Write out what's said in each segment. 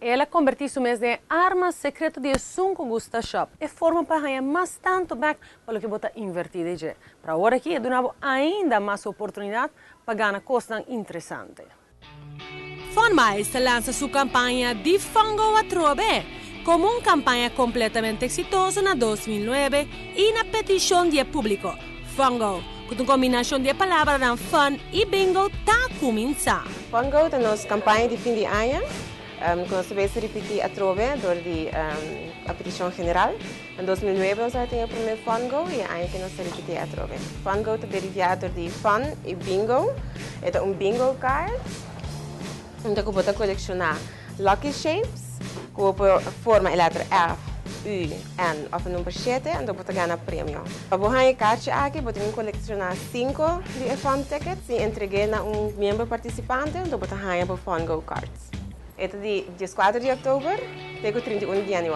Ela convertiu-se mesmo em arma secreta de Sunco Gusta Shop e forma para ganhar mais tanto back pelo que bota invertida já. Para agora aqui, donava ainda mais oportunidade para ganhar coisas interessantes. Funmiles lança sua campanha de Fungo a Trove, como uma campanha completamente exitosa na 2009 e na petição de público. Fungo, com uma combinação de palavras de fun e bingo, está começando. Fungo é a nossa campanha de fim de ano. Nós vamos repetir a Trove durante a petição general. Em 2009 nós já tínhamos o primeiro Fungo e aí que nós repetimos a Trove. Fungo é derivado de fun e bingo. É um bingo card. Onde eu vou colecionar lucky shapes, com a forma a letra F, U, N ou o número 7, onde eu vou ganhar prêmio. Eu vou ganhar carte aqui, vou colecionar 5 de fun tickets e entregar a membro participante, onde eu vou ganhar o Fungo cards. É de 14 de outubro até 31 de janeiro.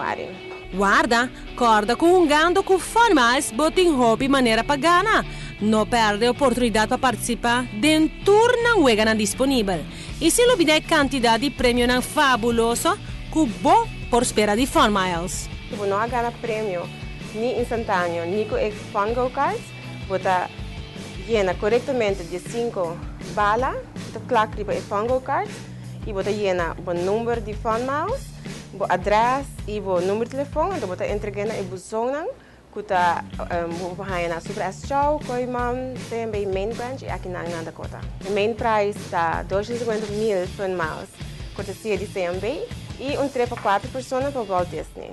Guarda, corda com um gando com Funmiles, bota em hobby maneira para ganhar. Não perde a oportunidade para participar de turna wegana disponível. E se lubida a quantidade de prêmio não fabuloso, que bom por espera de Funmiles. Se você não ganha prêmio, nem instantâneo, nem com o Fungo cards, você llena corretamente de 5 balas, você clica para o Fungo cards, e você llena o número de Funmiles, o endereço e o número de telefone, então você entrega na buzona, que está na Super S Show, Coimam, também Main Branch e aqui na Dakota. O main price está 250.000 Funmiles, cortesia de CMB e trepa 4 pessoas para Walt Disney.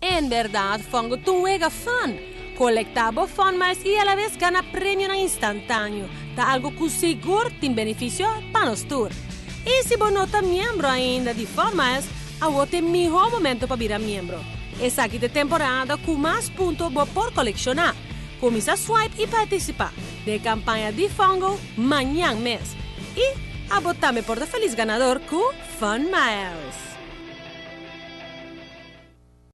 Em verdade, Fungo tuega fun. Colectava Funmiles e a la vez gana prêmio instantâneo. Tá algo que seguro tem benefício para nós tour. E se você não é membro ainda de Funmiles, agora é o melhor momento para virar membro. Essa aqui é a temporada com mais pontos por colecionar. Começa a swipe e participar da campanha de Fungo amanhã mês. E a botar-me por feliz ganador com Funmiles.